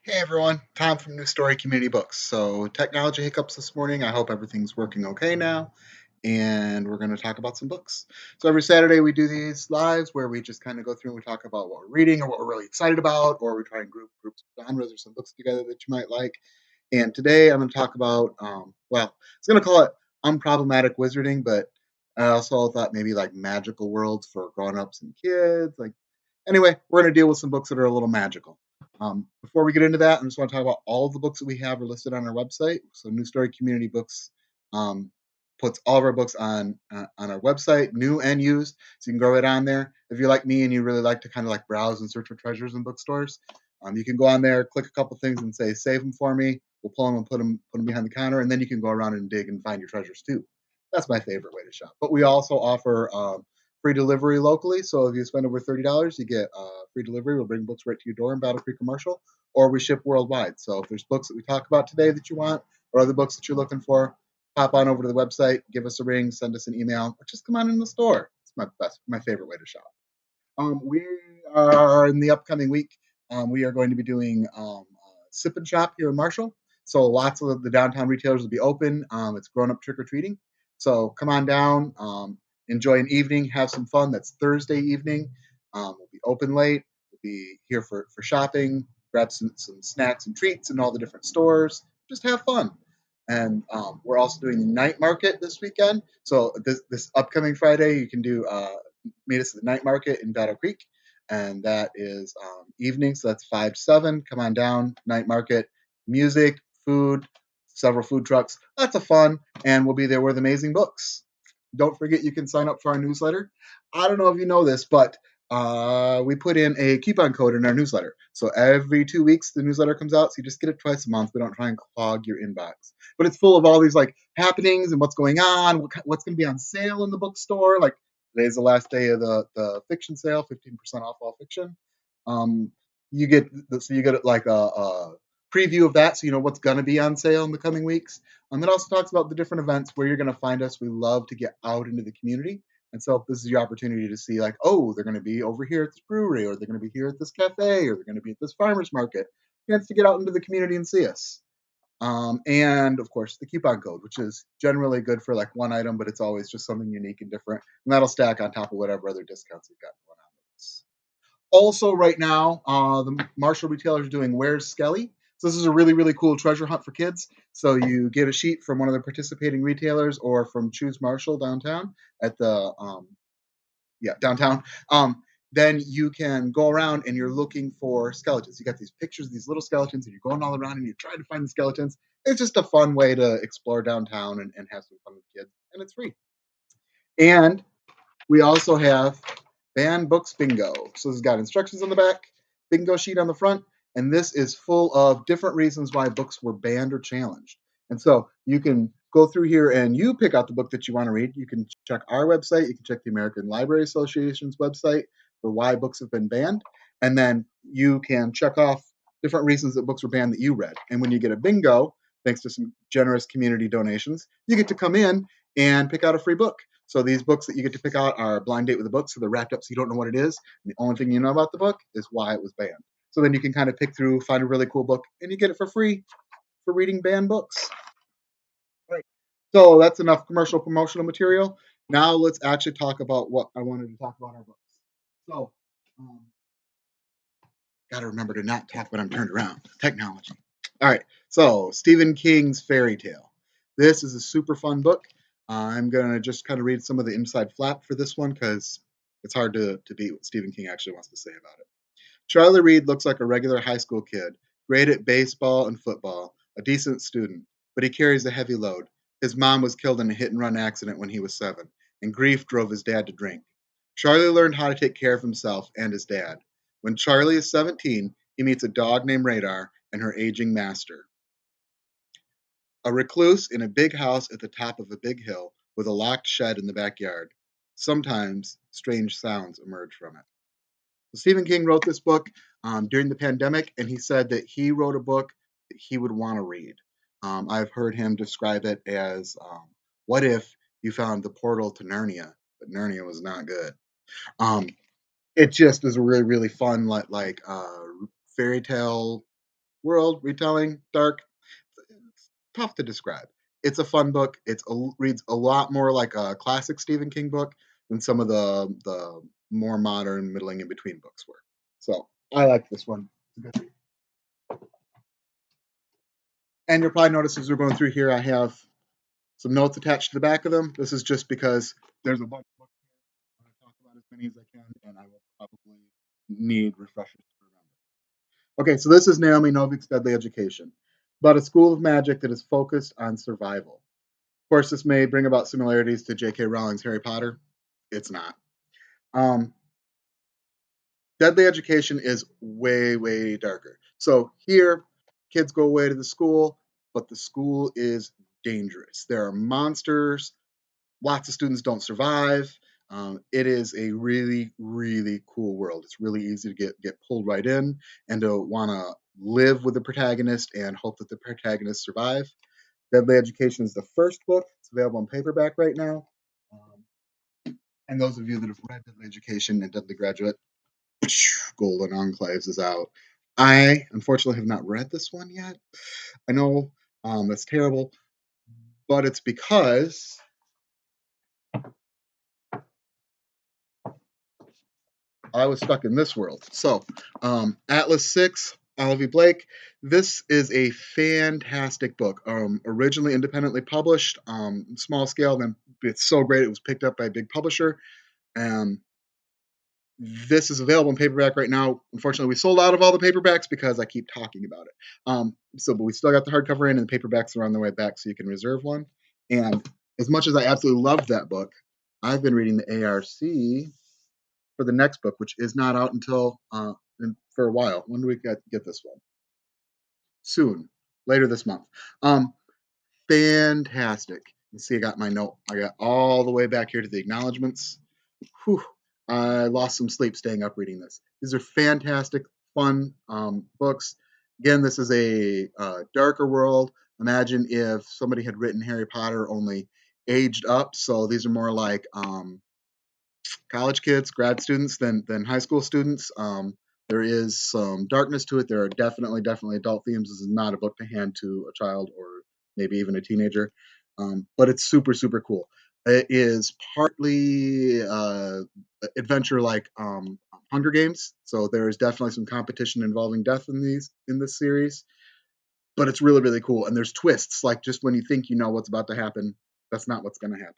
Hey everyone, Tom from New Story Community Books. So, technology hiccups this morning. I hope everything's working okay now. And we're going to talk about some books. So, every Saturday we do these lives where we just kind of go through and we talk about what we're reading or what we're really excited about, or we try and group groups of genres or some books together that you might like. And today I'm going to talk about, it's going to call it Unproblematic Wizarding, but I also thought maybe like magical worlds for grown ups and kids. Anyway, we're going to deal with some books that are a little magical. Before we get into that, I just want to talk about all of the books that we have are listed on our website. So, New Story Community Books um, puts all of our books on our website, new and used, so you can go right on there. If you're like me and you really like to kind of like browse and search for treasures in bookstores, you can go on there, click a couple things, and say save them for me. We'll pull them and put them behind the counter, and then you can go around and dig and find your treasures too. That's my favorite way to shop. But we also offer free delivery locally. So if you spend over $30, you get free delivery. We'll bring books right to your door in Battle Creek Commercial, or we ship worldwide. So if there's books that we talk about today that you want, or other books that you're looking for, pop on over to the website, give us a ring, send us an email, or just come on in the store. It's my favorite way to shop. We are in the upcoming week. We are going to be doing Sip and Shop here in Marshall. So lots of the downtown retailers will be open. It's grown up trick or treating. So come on down, enjoy an evening, have some fun. That's Thursday evening. We'll be open late. We'll be here for shopping, grab some snacks and treats in all the different stores. Just have fun. And we're also doing the night market this weekend. So this upcoming Friday, you can do meet us at the night market in Battle Creek, and that is evening. So that's 5 to 7. Come on down, night market, music, food, several food trucks. Lots of fun, and we'll be there with amazing books. Don't forget you can sign up for our newsletter. I don't know if you know this, but we put in a coupon code in our newsletter. So every 2 weeks, the newsletter comes out. So you just get it twice a month. We don't try and clog your inbox. But it's full of all these like happenings and what's going on, what's going to be on sale in the bookstore. Like today's the last day of the fiction sale, 15% off all fiction. Um, you get like a preview of that, so you know what's going to be on sale in the coming weeks. It also talks about the different events where you're going to find us. We love to get out into the community, and so if this is your opportunity to see, like, oh, they're going to be over here at this brewery, or they're going to be here at this cafe, or they're going to be at this farmers market. Chance to get out into the community and see us. And of course, the coupon code, which is generally good for like one item, but it's always just something unique and different. And that'll stack on top of whatever other discounts you've got going on with us. Also, right now, the Marshall retailer is doing Where's Skelly? So this is a really, really cool treasure hunt for kids. So you get a sheet from one of the participating retailers or from Choose Marshall downtown at the downtown. Then you can go around and you're looking for skeletons. You got these pictures of these little skeletons, and you're going all around and you're trying to find the skeletons. It's just a fun way to explore downtown and have some fun with kids, and it's free. And we also have Banned Books Bingo. So this has got instructions on the back, bingo sheet on the front, and this is full of different reasons why books were banned or challenged. And so you can go through here and you pick out the book that you want to read. You can check our website, you can check the American Library Association's website for why books have been banned, and then you can check off different reasons that books were banned that you read. And when you get a bingo, thanks to some generous community donations, you get to come in and pick out a free book. So these books that you get to pick out are blind date with the book, so they're wrapped up so you don't know what it is. And the only thing you know about the book is why it was banned. So then you can kind of pick through, find a really cool book, and you get it for free for reading banned books. Right. So that's enough commercial promotional material. Now let's actually talk about what I wanted to talk about our books. So, um, got to remember to not talk when I'm turned around. Technology. All right. So Stephen King's Fairy Tale. This is a super fun book. I'm gonna just kind of read some of the inside flap for this one because it's hard to beat what Stephen King actually wants to say about it. Charlie Reed looks like a regular high school kid, great at baseball and football, a decent student, but he carries a heavy load. His mom was killed in a hit and run accident when he was 7, and grief drove his dad to drink. Charlie learned how to take care of himself and his dad. When Charlie is 17, he meets a dog named Radar and her aging master. A recluse in a big house at the top of a big hill with a locked shed in the backyard. Sometimes strange sounds emerge from it. So Stephen King wrote this book during the pandemic, and he said that he wrote a book that he would want to read. I've heard him describe it as what if you found the portal to Narnia, but Narnia was not good. Um, it just is a really, really fun, fairy tale world, retelling, dark. It's tough to describe. It's a fun book. Reads a lot more like a classic Stephen King book than some of the more modern, middling in between books were. So I like this one. It's a good read. And you'll probably notice as we're going through here, I have some notes attached to the back of them. This is just because there's a bunch of books here. I'm going to talk about as many as I can, and I will probably need refreshers to remember. Okay, so this is Naomi Novik's Deadly Education, about a school of magic that is focused on survival. Of course, this may bring about similarities to J.K. Rowling's Harry Potter. It's not. Um, Deadly Education is way, way darker. So here, kids go away to the school, but the school is dangerous. There are monsters. Lots of students don't survive. It is a really, really cool world. It's really easy to get pulled right in and to want to live with the protagonist and hope that the protagonist survive. Deadly Education is the first book. It's available in paperback right now. And those of you that have read Deadly Education and Deadly Graduate, Golden Enclaves is out. I unfortunately have not read this one yet. I know that's terrible, but it's because I was stuck in this world. So, Atlas 6, Olivia Blake. This is a fantastic book. Originally independently published, small scale, then it's so great it was picked up by a big publisher. Um, this is available in paperback right now. Unfortunately, we sold out of all the paperbacks because I keep talking about it. But we still got the hardcover in, and the paperbacks are on their way back, so you can reserve one. And as much as I absolutely loved that book, I've been reading the ARC for the next book, which is not out until for a while. When do we get this one? Soon, later this month. Fantastic. You see, I got my note. I got all the way back here to the acknowledgments. Whew. I lost some sleep staying up reading this. These are fantastic, fun books. Again, this is a darker world. Imagine if somebody had written Harry Potter only aged up. So these are more like college kids, grad students than high school students. There is some darkness to it. There are definitely adult themes. This is not a book to hand to a child or maybe even a teenager, but it's super super cool. It is partly adventure like Hunger Games, so there is definitely some competition involving death in this series. But it's really really cool, and there's twists. Like just when you think you know what's about to happen, that's not what's going to happen.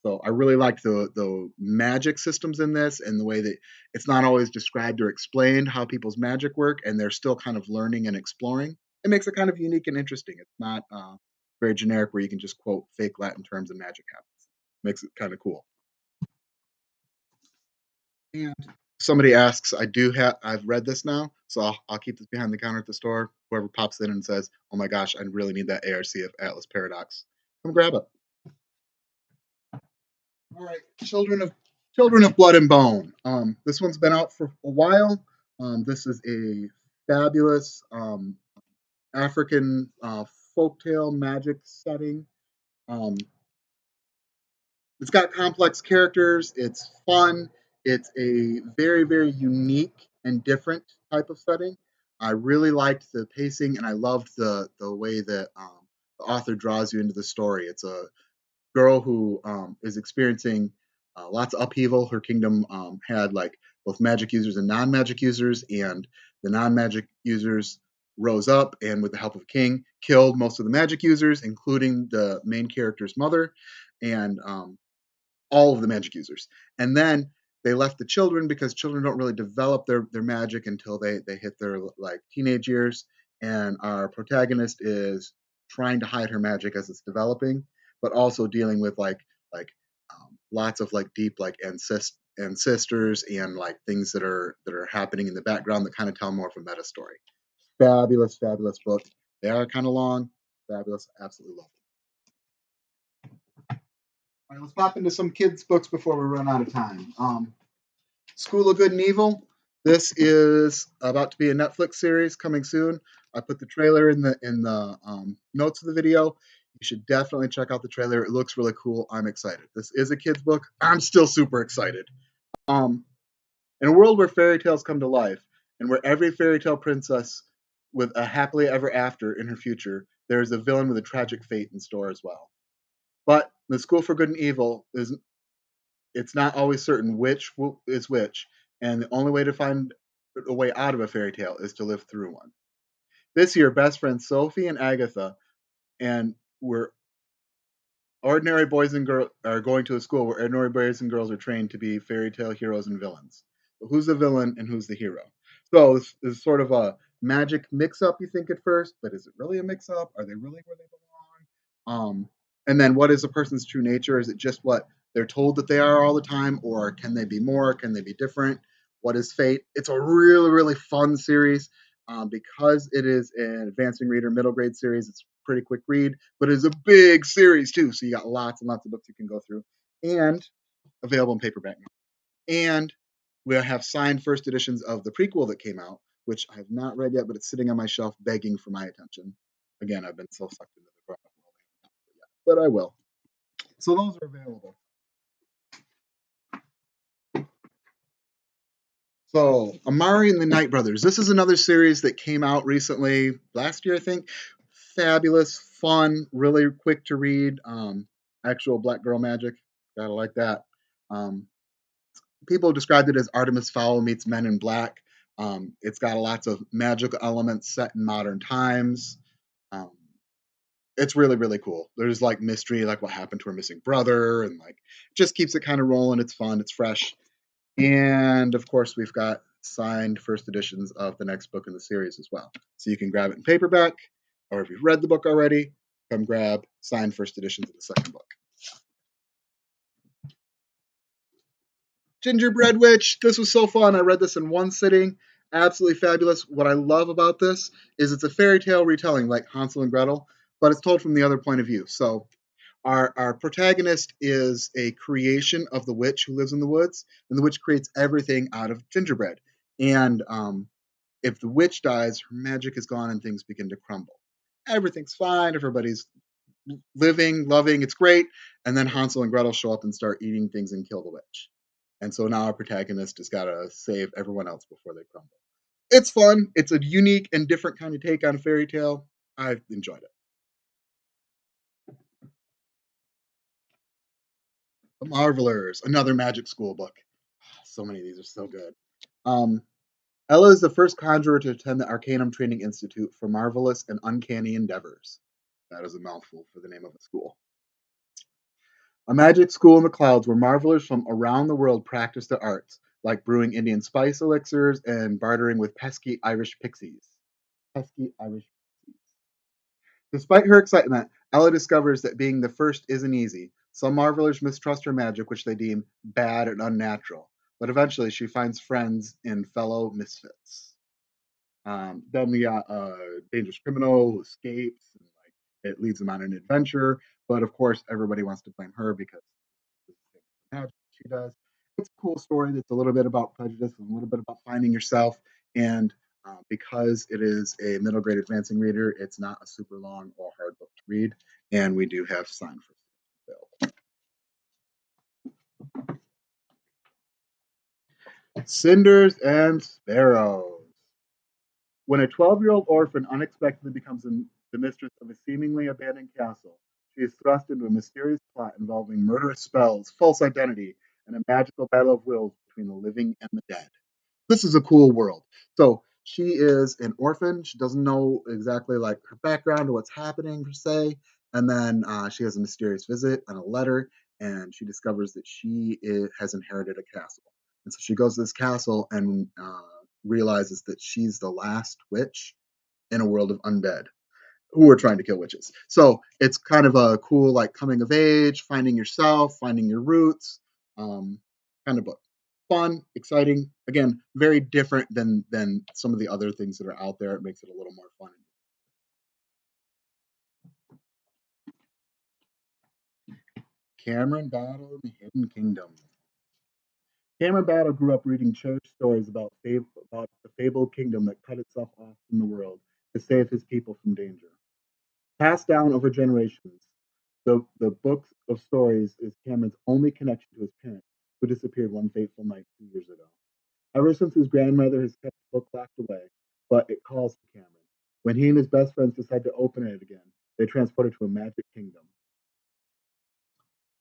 So I really liked the magic systems in this and the way that it's not always described or explained how people's magic work, and they're still kind of learning and exploring. It makes it kind of unique and interesting. It's not very generic where you can just quote fake Latin terms and magic happens. Makes it kind of cool. And somebody asks, I've read this now, so I'll keep this behind the counter at the store. Whoever pops in and says, "Oh my gosh, I really need that ARC of Atlas Paradox," come grab it. All right, Children of Blood and Bone. This one's been out for a while. This is a fabulous African folktale magic setting. Um, it's got complex characters. It's fun. It's a very very unique and different type of setting. I really liked the pacing, and I loved the way that the author draws you into the story. It's a girl who is experiencing lots of upheaval. Her kingdom had like both magic users and non-magic users, and the non-magic users rose up and, with the help of the king, killed most of the magic users, including the main character's mother, and all of the magic users. And then they left the children because children don't really develop their magic until they hit their like teenage years. And our protagonist is trying to hide her magic as it's developing, but also dealing with lots of like deep like ancestors and like things that are happening in the background that kind of tell more of a meta story. Fabulous, fabulous book. They are kind of long. Fabulous, absolutely love all right, let's pop into some kids' books before we run out of time. School of Good and Evil. This is about to be a Netflix series coming soon. I put the trailer in the notes of the video. You should definitely check out the trailer. It looks really cool. I'm excited. This is a kids' book. I'm still super excited. In a world where fairy tales come to life and where every fairy tale princess with a happily ever after in her future, there is a villain with a tragic fate in store as well. But the school for good and evil is it's not always certain which is which, and the only way to find a way out of a fairy tale is to live through one. This year, best friends Sophie and Agatha and we're ordinary boys and girls are going to a school where ordinary boys and girls are trained to be fairy tale heroes and villains. But who's the villain and who's the hero? So it's sort of a magic mix-up. You think at first, but is it really a mix-up? Are they really where they belong? And then what is a person's true nature? Is it just what they're told that they are all the time, or can they be more? Can they be different? What is fate? It's a really really fun series. Because it is an advancing reader middle grade series. It's a pretty quick read, but it's a big series too. So you got lots and lots of books you can go through, and available in paperback now. And we'll have signed first editions of the prequel that came out, which I have not read yet, but it's sitting on my shelf begging for my attention. Again, I've been so sucked into the graphic world, but I will. So those are available. So, Amari and the Night Brothers. This is another series that came out recently, last year, I think. Fabulous, fun, really quick to read. Actual black girl magic. Gotta like that. Um, People described it as Artemis Fowl meets Men in Black. It's got lots of magical elements set in modern times. Um, it's really, really cool. There's like mystery, like what happened to her missing brother, and like just keeps it kind of rolling. It's fun, it's fresh. And of course, we've got signed first editions of the next book in the series as well. So you can grab it in paperback, or if you've read the book already, come grab signed first editions of the second book. Gingerbread Witch. This was so fun. I read this in one sitting. Absolutely fabulous. What I love about this is it's a fairy tale retelling like Hansel and Gretel, but it's told from the other point of view. So our protagonist is a creation of the witch who lives in the woods, and the witch creates everything out of gingerbread. And if the witch dies, her magic is gone and things begin to crumble. Everything's fine. Everybody's living, loving. It's great. And then Hansel and Gretel show up and start eating things and kill the witch. And so now our protagonist has got to save everyone else before they crumble. It's fun. It's a unique and different kind of take on a fairy tale. I've enjoyed it. The Marvelers, another magic school book. So many of these are so good. Um, Ella is the first conjurer to attend the Arcanum Training Institute for Marvelous and Uncanny Endeavors. That is a mouthful for the name of a school. A magic school in the clouds where marvelers from around the world practice their arts, like brewing Indian spice elixirs and bartering with pesky Irish pixies. Pesky Irish pixies. Despite her excitement, Ella discovers that being the first isn't easy. Some marvelers mistrust her magic, which they deem bad and unnatural. But eventually, she finds friends in fellow misfits. Then we got a dangerous criminal who escapes, and like it leads them on an adventure. But of course, everybody wants to blame her because magic she does. It's a cool story that's a little bit about prejudice and a little bit about finding yourself. And because it is a middle grade advancing reader, it's not a super long or hard book to read. And we do have sign for available. Cinders and Sparrows. When a 12-year-old orphan unexpectedly becomes the mistress of a seemingly abandoned castle, she is thrust into a mysterious plot involving murderous spells, false identity, and a magical battle of wills between the living and the dead. This is a cool world. So she is an orphan. She doesn't know exactly like her background or what's happening per se. And then she has a mysterious visit and a letter, and she discovers that has inherited a castle. And so she goes to this castle and realizes that she's the last witch in a world of undead who are trying to kill witches. So it's kind of a cool, like coming of age, finding yourself, finding your roots, kind of book. Fun, exciting. Again, very different than some of the other things that are out there. It makes it a little more fun. Cameron Battle, The Hidden Kingdom. Cameron Battle grew up reading cherished stories about the fabled kingdom that cut itself off from the world to save his people from danger. Passed down over generations, the book of stories is Cameron's only connection to his parents, who disappeared one fateful night 2 years ago. Ever since his grandmother has kept the book locked away, but it calls to Cameron. When he and his best friends decide to open it again, they transport it to a magic kingdom.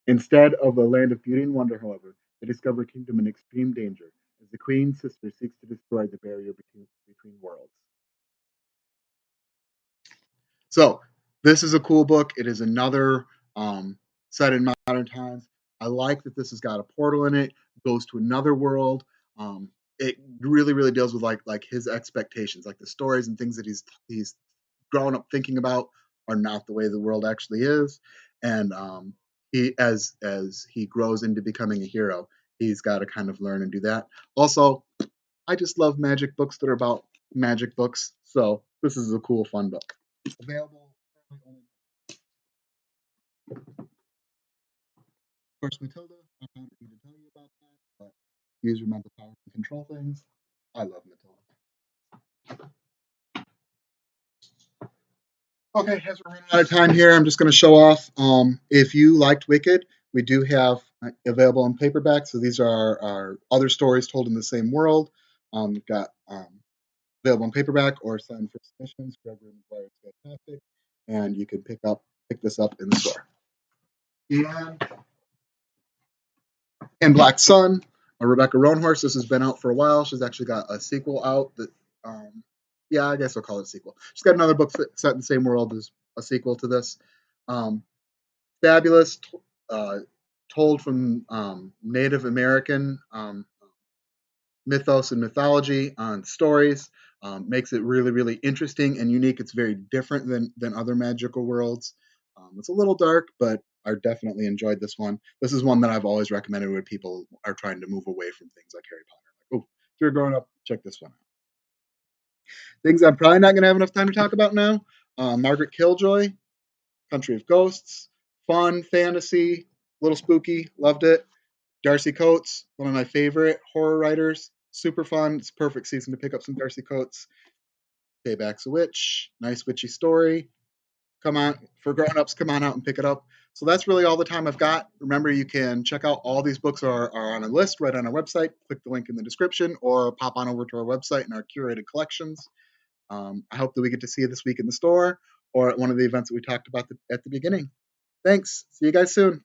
Instead of a land of beauty and wonder, however, they discover a kingdom in extreme danger as the queen's sister seeks to destroy the barrier between worlds. So this is a cool book. It is another set in modern times. I like that this has got a portal in it, goes to another world. It really, really deals with like his expectations, like the stories and things that he's grown up thinking about are not the way the world actually is. And he as he grows into becoming a hero, he's got to kind of learn and do that. Also, I just love magic books that are about magic books. So this is a cool, fun book. Available. Of course, Matilda, I don't need to tell you about that, but use your mental power to control things. I love Matilda. Okay, as we're running out of time here, I'm just going to show off. If you liked Wicked, we do have available in paperback. So these are our other stories told in the same world. We've got available in paperback or signed for submissions. Gregory McGuire is fantastic, and you can pick this up in the store. And Black Sun, Rebecca Roanhorse. This has been out for a while. She's actually got a sequel out that, yeah, I guess I'll call it a sequel. She's got another book set in the same world as a sequel to this. Fabulous, uh, told from Native American mythos and mythology on stories. Makes it really, really interesting and unique. It's very different than other magical worlds. It's a little dark, but I definitely enjoyed this one. This is one that I've always recommended when people are trying to move away from things like Harry Potter. Like, oh, if you're growing up, check this one out. Things I'm probably not going to have enough time to talk about now. Margaret Killjoy, Country of Ghosts, fun, fantasy, little spooky, loved it. Darcy Coates, one of my favorite horror writers, super fun. It's a perfect season to pick up some Darcy Coates. Payback's a Witch, nice witchy story. Come on, for grown-ups, come on out and pick it up. So that's really all the time I've got. Remember, you can check out all these books are on a list right on our website. Click the link in the description or pop on over to our website and our curated collections. I hope that we get to see you this week in the store or at one of the events that we talked about at the beginning. Thanks. See you guys soon.